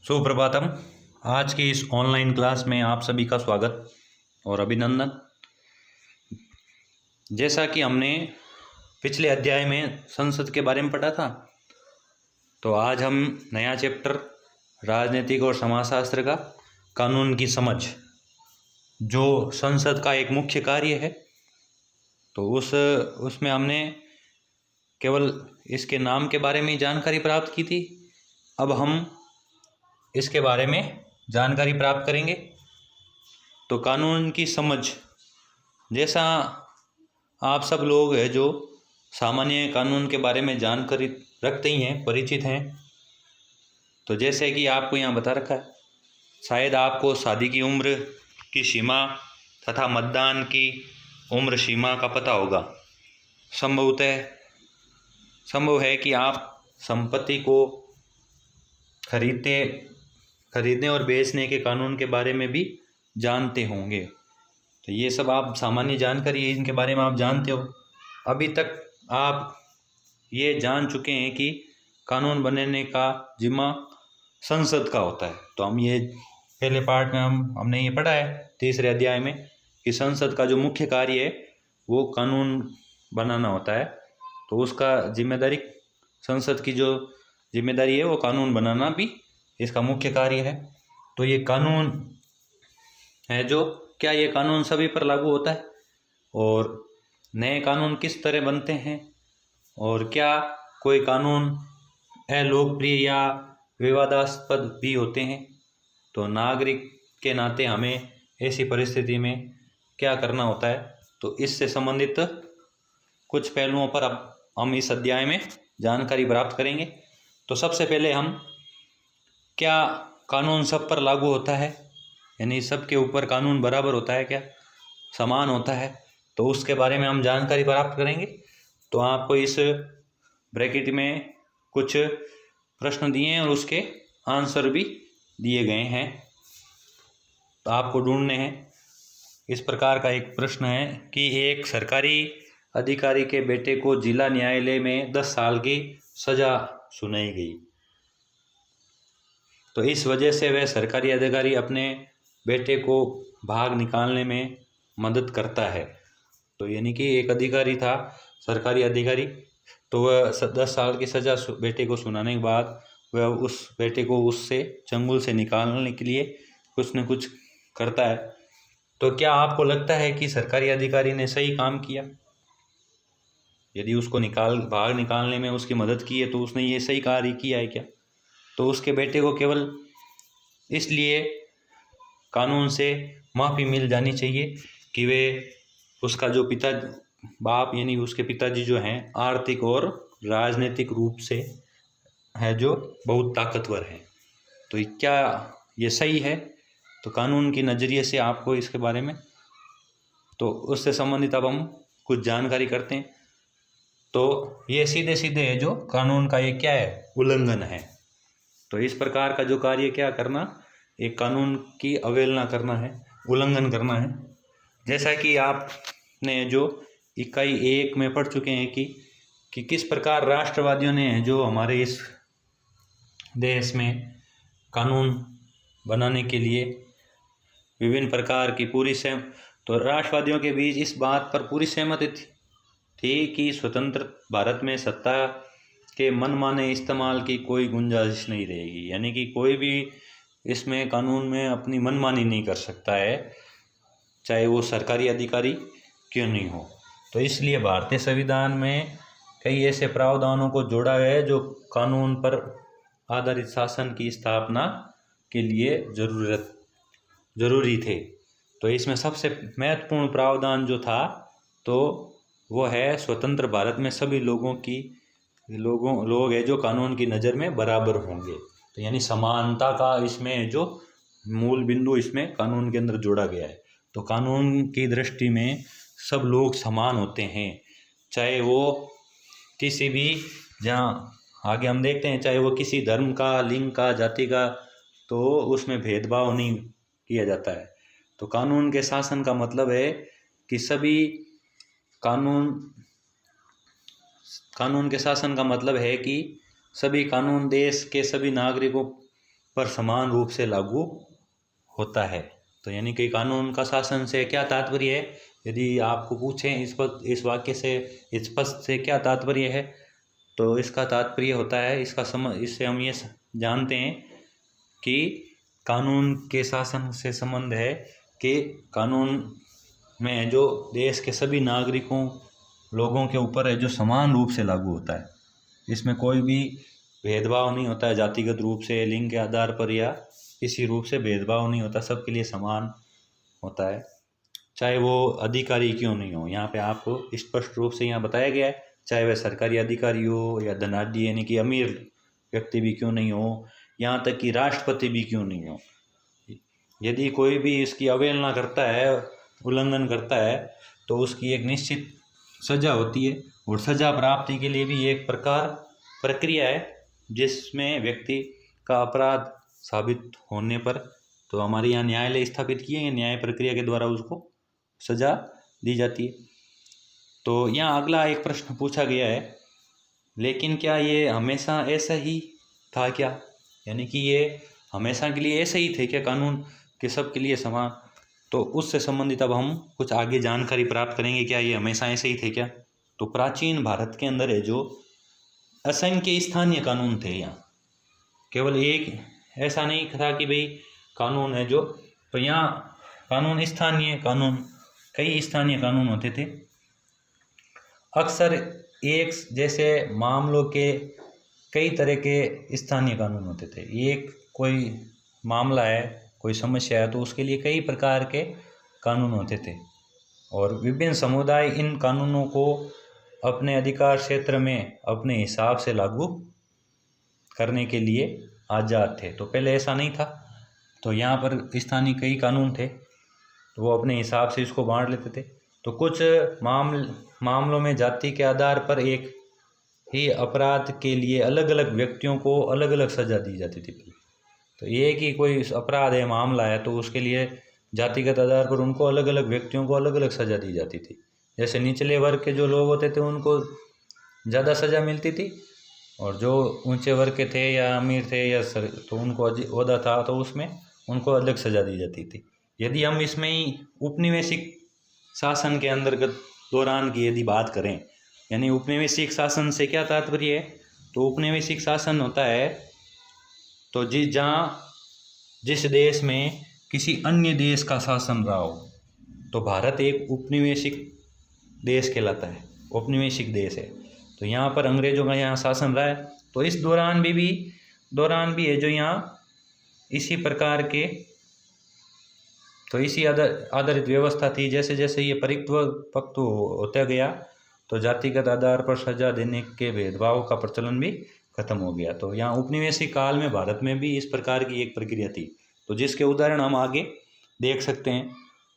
सुप्रभातम। आज की इस ऑनलाइन क्लास में आप सभी का स्वागत और अभिनंदन। जैसा कि हमने पिछले अध्याय में संसद के बारे में पढ़ा था, तो आज हम नया चैप्टर राजनीतिक और समाजशास्त्र का कानून की समझ, जो संसद का एक मुख्य कार्य है, तो उसमें हमने केवल इसके नाम के बारे में जानकारी प्राप्त की थी। अब हम इसके बारे में जानकारी प्राप्त करेंगे। तो कानून की समझ, जैसा आप सब लोग हैं जो सामान्य कानून के बारे में जानकारी रखते ही हैं, परिचित हैं, तो जैसे कि आपको यहाँ बता रखा है, शायद आपको शादी की उम्र की सीमा तथा मतदान की उम्र सीमा का पता होगा। संभव है कि आप संपत्ति को खरीदने और बेचने के कानून के बारे में भी जानते होंगे। तो ये सब आप सामान्य जानकारी है, इनके बारे में आप जानते हो। अभी तक आप ये जान चुके हैं कि कानून बनाने का जिम्मा संसद का होता है। तो हम ये पहले पार्ट में हमने ये पढ़ा है, तीसरे अध्याय में, कि संसद का जो मुख्य कार्य है वो कानून बनाना होता है। तो उसका जिम्मेदारी, संसद की जो जिम्मेदारी है वो कानून बनाना भी इसका मुख्य कार्य है। तो ये कानून है जो, क्या ये कानून सभी पर लागू होता है, और नए कानून किस तरह बनते हैं, और क्या कोई कानून अलोकप्रिय या विवादास्पद भी होते हैं। तो नागरिक के नाते हमें ऐसी परिस्थिति में क्या करना होता है, तो इससे संबंधित कुछ पहलुओं पर अब हम इस अध्याय में जानकारी प्राप्त करेंगे। तो सबसे पहले हम, क्या कानून सब पर लागू होता है, यानी सबके ऊपर कानून बराबर होता है, क्या समान होता है, तो उसके बारे में हम जानकारी प्राप्त करेंगे। तो आपको इस ब्रैकेट में कुछ प्रश्न दिए हैं और उसके आंसर भी दिए गए हैं, तो आपको ढूंढने हैं। इस प्रकार का एक प्रश्न है कि एक सरकारी अधिकारी के बेटे को जिला न्यायालय में 10 साल की सजा सुनाई गई, तो इस वजह से वह सरकारी अधिकारी अपने बेटे को भाग निकालने में मदद करता है। तो यानी कि एक अधिकारी था, सरकारी अधिकारी, तो वह 10 साल की सज़ा बेटे को सुनाने के बाद वह उस बेटे को उससे चंगुल से निकालने के लिए कुछ न कुछ करता है। तो क्या आपको लगता है कि सरकारी अधिकारी ने सही काम किया? यदि उसको भाग निकालने में उसकी मदद की है, तो उसने ये सही कार्य किया है क्या? तो उसके बेटे को केवल इसलिए कानून से माफ़ी मिल जानी चाहिए कि वे, उसका जो बाप यानी उसके पिताजी जो हैं, आर्थिक और राजनीतिक रूप से है जो बहुत ताकतवर हैं। तो क्या ये सही है? तो कानून की नज़रिए से आपको इसके बारे में, तो उससे संबंधित अब हम कुछ जानकारी करते हैं। तो ये सीधे सीधे है जो कानून का, ये क्या है, उल्लंघन है। तो इस प्रकार का जो कार्य क्या करना, एक कानून की अवहेलना करना है, उल्लंघन करना है। जैसा कि आपने जो इकाई 1 में पढ़ चुके हैं कि किस प्रकार राष्ट्रवादियों ने जो हमारे इस देश में कानून बनाने के लिए विभिन्न प्रकार की तो राष्ट्रवादियों के बीच इस बात पर पूरी सहमति थी कि स्वतंत्र भारत में सत्ता के मनमाने इस्तेमाल की कोई गुंजाइश नहीं रहेगी, यानी कि कोई भी इसमें कानून में अपनी मनमानी नहीं कर सकता है, चाहे वो सरकारी अधिकारी क्यों नहीं हो। तो इसलिए भारतीय संविधान में कई ऐसे प्रावधानों को जोड़ा गया है जो कानून पर आधारित शासन की स्थापना के लिए जरूरी थे। तो इसमें सबसे महत्वपूर्ण प्रावधान जो था, तो वो है स्वतंत्र भारत में सभी लोग हैं जो कानून की नज़र में बराबर होंगे। तो यानी समानता का इसमें जो मूल बिंदु इसमें कानून के अंदर जोड़ा गया है। तो कानून की दृष्टि में सब लोग समान होते हैं, चाहे वो किसी भी, जहाँ आगे हम देखते हैं, चाहे वो किसी धर्म का, लिंग का, जाति का, तो उसमें भेदभाव नहीं किया जाता है। तो कानून के शासन का मतलब है कि कानून के शासन का मतलब है कि सभी कानून देश के सभी नागरिकों पर समान रूप से लागू होता है। तो यानी कि कानून का शासन से क्या तात्पर्य है, यदि आपको पूछें इस वाक्य से स्पष्ट से क्या तात्पर्य है, तो इसका तात्पर्य होता है, इससे हम ये जानते हैं कि कानून के शासन से संबंध है कि कानून में जो देश के सभी नागरिकों लोगों के ऊपर है जो समान रूप से लागू होता है। इसमें कोई भी भेदभाव नहीं होता है, जातिगत रूप से, लिंग के आधार पर या किसी रूप से भेदभाव नहीं होता, सबके लिए समान होता है, चाहे वो अधिकारी क्यों नहीं हो। यहाँ पे आपको स्पष्ट रूप से यहाँ बताया गया है, चाहे वह सरकारी अधिकारी हो या धनाढ्य यानी कि अमीर व्यक्ति भी क्यों नहीं हो, यहाँ तक कि राष्ट्रपति भी क्यों नहीं हो। यदि कोई भी इसकी अवहेलना करता है, उल्लंघन करता है, तो उसकी एक निश्चित सजा होती है, और सजा प्राप्ति के लिए भी एक प्रक्रिया है जिसमें व्यक्ति का अपराध साबित होने पर तो हमारे यहाँ न्यायालय स्थापित किए हैं, न्याय प्रक्रिया के द्वारा उसको सजा दी जाती है। तो यहाँ अगला एक प्रश्न पूछा गया है, लेकिन क्या ये हमेशा ऐसा ही था क्या, यानी कि ये हमेशा के लिए ऐसे ही थे क्या कानून के सबके लिए समान। तो उससे संबंधित अब हम कुछ आगे जानकारी प्राप्त करेंगे, क्या ये हमेशा ऐसे ही थे क्या। तो प्राचीन भारत के अंदर है जो असंख्य स्थानीय कानून थे, यहाँ केवल एक ऐसा नहीं था कि भाई कानून है जो, तो यहाँ कई स्थानीय कानून होते थे। अक्सर एक जैसे मामलों के कई तरह के स्थानीय कानून होते थे। एक कोई मामला है, कोई समस्या है, तो उसके लिए कई प्रकार के कानून होते थे, और विभिन्न समुदाय इन कानूनों को अपने अधिकार क्षेत्र में अपने हिसाब से लागू करने के लिए आज़ाद थे। तो पहले ऐसा नहीं था, तो यहाँ पर स्थानीय कई कानून थे, तो वो अपने हिसाब से इसको बांट लेते थे। तो कुछ मामलों में जाति के आधार पर एक ही अपराध के लिए अलग अलग व्यक्तियों को अलग अलग सज़ा दी जाती थी। तो ये कि कोई अपराध है, मामला है, तो उसके लिए जातिगत आधार पर उनको अलग अलग व्यक्तियों को अलग अलग सज़ा दी जाती थी। जैसे निचले वर्ग के जो लोग होते थे उनको ज़्यादा सज़ा मिलती थी, और जो ऊंचे वर्ग के थे या अमीर थे या तो उनको ओहदा था, तो उसमें उनको अलग सज़ा दी जाती थी। यदि हम इसमें ही उपनिवेशिक शासन के अंतर्गत दौरान की यदि बात करें, यानी उपनिवेशिक शासन से क्या तात्पर्य है, तो उपनिवेशिक शासन होता है तो जिस देश में किसी अन्य देश का शासन रहा हो, तो भारत एक उपनिवेशिक देश कहलाता है, औपनिवेशिक देश है। तो यहाँ पर अंग्रेजों का यहाँ शासन रहा है, तो इस दौरान भी है जो यहाँ इसी प्रकार के, तो इसी आधारित व्यवस्था थी। जैसे जैसे ये परिपक्व होता गया, तो जातिगत आधार पर सजा देने के भेदभाव का प्रचलन भी खत्म हो गया। तो यहाँ उपनिवेशिक काल में भारत में भी इस प्रकार की एक प्रक्रिया थी, तो जिसके उदाहरण हम आगे देख सकते हैं।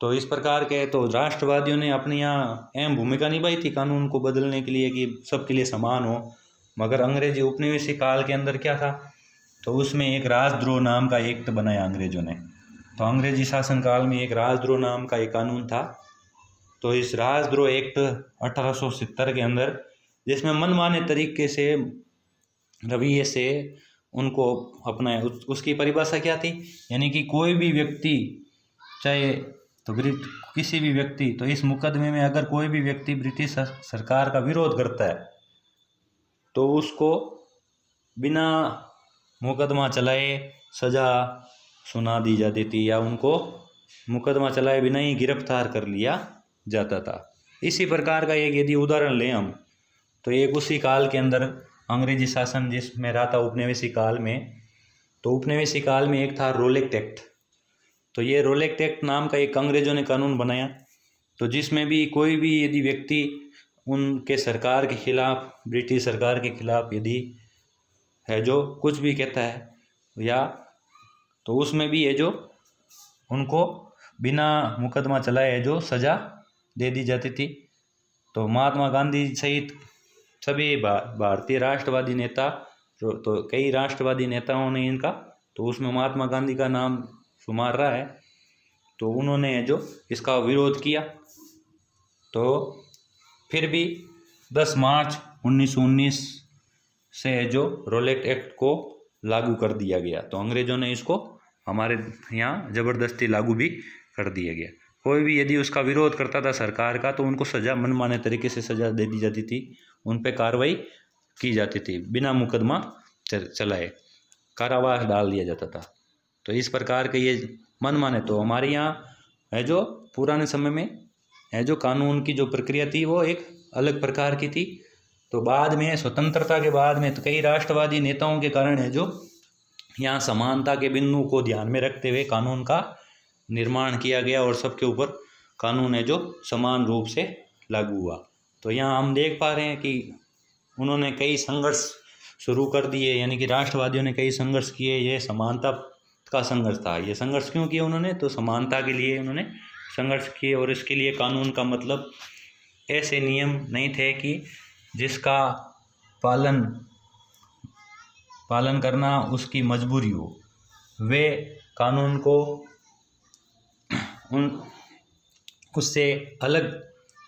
तो इस प्रकार के तो राष्ट्रवादियों ने अपनी यहाँ अहम भूमिका निभाई थी कानून को बदलने के लिए कि सबके लिए समान हो। मगर अंग्रेजी उपनिवेशिक काल के अंदर क्या था, तो उसमें एक राजद्रोह नाम का एक्ट बनाया अंग्रेजों ने। तो अंग्रेजी शासनकाल में एक राजद्रोह नाम का एक कानून था। तो इस राजद्रोह एक्ट 1870 के अंदर, जिसमें मनमाने तरीके से रवैये से उनको अपनाया, उसकी परिभाषा क्या थी, यानी कि कोई भी व्यक्ति चाहे तो किसी भी व्यक्ति, तो इस मुकदमे में अगर कोई भी व्यक्ति ब्रिटिश सरकार का विरोध करता है, तो उसको बिना मुकदमा चलाए सज़ा सुना दी जाती थी, या उनको मुकदमा चलाए बिना ही गिरफ्तार कर लिया जाता था। इसी प्रकार का एक यदि उदाहरण लें हम, तो एक उसी काल के अंदर अंग्रेजी शासन जिसमें रहा था उपनिवेशिक काल में, तो उपनिवेशिक काल में एक था रोलेक्ट एक्ट। तो ये रोलेक्ट एक्ट नाम का एक अंग्रेजों ने कानून बनाया, तो जिसमें भी कोई भी यदि व्यक्ति उनके सरकार के खिलाफ, ब्रिटिश सरकार के खिलाफ यदि है जो कुछ भी कहता है, या तो उसमें भी है जो उनको बिना मुकदमा चलाए है जो सज़ा दे दी जाती थी। तो महात्मा गांधी सहित सभी भारतीय राष्ट्रवादी नेता, तो कई राष्ट्रवादी नेताओं ने इनका, तो उसमें महात्मा गांधी का नाम शुमार रहा है, तो उन्होंने जो इसका विरोध किया। तो फिर भी 10 मार्च 1919 से जो रोलेक्ट एक्ट को लागू कर दिया गया। तो अंग्रेज़ों ने इसको हमारे यहाँ ज़बरदस्ती लागू भी कर दिया गया। कोई भी यदि उसका विरोध करता था सरकार का तो उनको सज़ा मनमाने तरीके से सज़ा दे दी जाती थी, उन पे कार्रवाई की जाती थी, बिना मुकदमा चलाए कारावास डाल दिया जाता था। तो इस प्रकार के ये मनमाने, तो हमारे यहाँ है जो पुराने समय में है जो कानून की जो प्रक्रिया थी वो एक अलग प्रकार की थी। तो बाद में स्वतंत्रता के बाद में तो कई राष्ट्रवादी नेताओं के कारण है जो यहाँ समानता के बिंदु को ध्यान में रखते हुए कानून का निर्माण किया गया और सबके ऊपर कानून है जो समान रूप से लागू हुआ। तो यहाँ हम देख पा रहे हैं कि उन्होंने कई संघर्ष शुरू कर दिए, यानी कि राष्ट्रवादियों ने कई संघर्ष किए। ये समानता का संघर्ष था। ये संघर्ष क्यों किए उन्होंने? तो समानता के लिए उन्होंने संघर्ष किए। और इसके लिए कानून का मतलब ऐसे नियम नहीं थे कि जिसका पालन करना उसकी मजबूरी हो। वे कानून को उससे अलग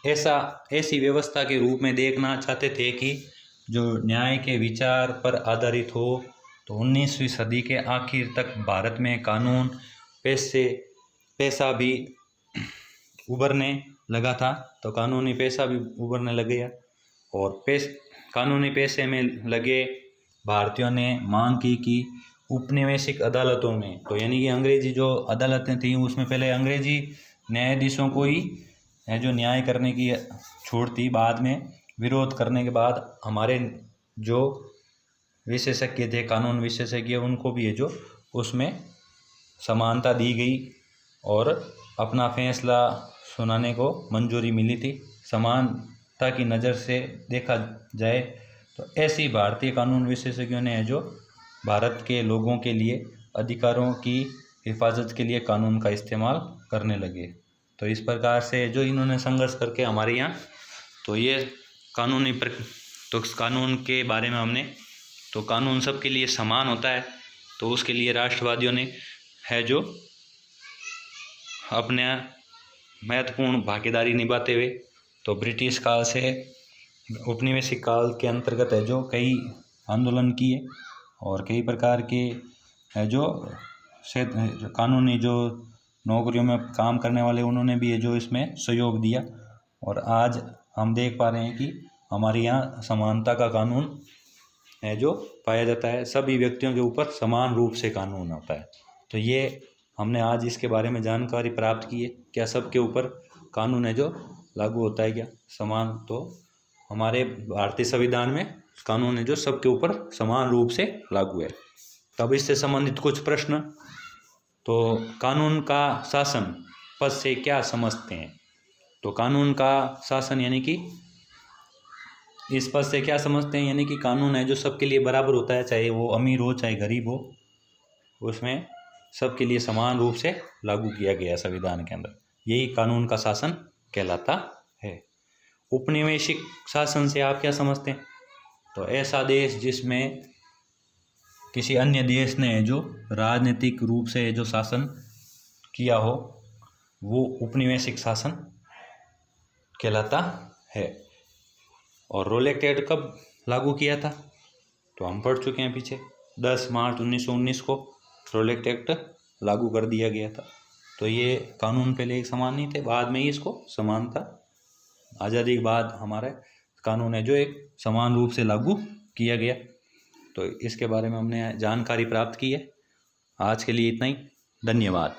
ऐसी व्यवस्था के रूप में देखना चाहते थे कि जो न्याय के विचार पर आधारित हो। तो 19वीं सदी के आखिर तक भारत में कानून पैसा भी उभरने लगा था। तो कानूनी पैसा भी उभरने लग गया और कानूनी पैसे में लगे भारतीयों ने मांग की कि उपनिवेशिक अदालतों में, तो यानी कि अंग्रेजी जो अदालतें थीं उसमें पहले अंग्रेजी न्यायाधीशों को ही है जो न्याय करने की छूट थी। बाद में विरोध करने के बाद हमारे जो विशेषज्ञ थे, कानून विशेषज्ञ, उनको भी है जो उसमें समानता दी गई और अपना फैसला सुनाने को मंजूरी मिली थी। समानता की नज़र से देखा जाए तो ऐसी भारतीय कानून विशेषज्ञों ने है जो भारत के लोगों के लिए अधिकारों की हिफाजत के लिए कानून का इस्तेमाल करने लगे। तो इस प्रकार से जो इन्होंने संघर्ष करके हमारे यहाँ, तो ये तो कानून के बारे में हमने, तो कानून सबके लिए समान होता है। तो उसके लिए राष्ट्रवादियों ने है जो अपने महत्वपूर्ण भागीदारी निभाते हुए तो ब्रिटिश काल से उपनिवेशिक काल के अंतर्गत है जो कई आंदोलन किए और कई प्रकार के है जो कानूनी जो नौकरियों में काम करने वाले उन्होंने भी है जो इसमें सहयोग दिया। और आज हम देख पा रहे हैं कि हमारे यहाँ समानता का कानून है जो पाया जाता है। सभी व्यक्तियों के ऊपर समान रूप से कानून होता है। तो ये हमने आज इसके बारे में जानकारी प्राप्त की है। क्या सबके ऊपर कानून है जो लागू होता है क्या समान? तो हमारे भारतीय संविधान में कानून है जो सबके ऊपर समान रूप से लागू है। तब इससे संबंधित कुछ प्रश्न, तो कानून का शासन पद से क्या समझते हैं? तो कानून का शासन यानी कि इस पद से क्या समझते हैं, यानी कि कानून है जो सबके लिए बराबर होता है, चाहे वो अमीर हो चाहे गरीब हो, उसमें सबके लिए समान रूप से लागू किया गया संविधान के अंदर। यही कानून का शासन कहलाता है। उपनिवेशिक शासन से आप क्या समझते हैं? तो ऐसा देश जिसमें किसी अन्य देश ने जो राजनीतिक रूप से जो शासन किया हो वो उपनिवेशिक शासन कहलाता है। और रोलेक्ट एक्ट कब लागू किया था? तो हम पढ़ चुके हैं पीछे, 10 मार्च 1919 को रोलेक्ट एक्ट लागू कर दिया गया था। तो ये कानून पहले एक समान नहीं थे, बाद में ही इसको समानता, आज़ादी के बाद हमारे कानून है जो एक समान रूप से लागू किया गया। तो इसके बारे में हमने जानकारी प्राप्त की है। आज के लिए इतना ही, धन्यवाद।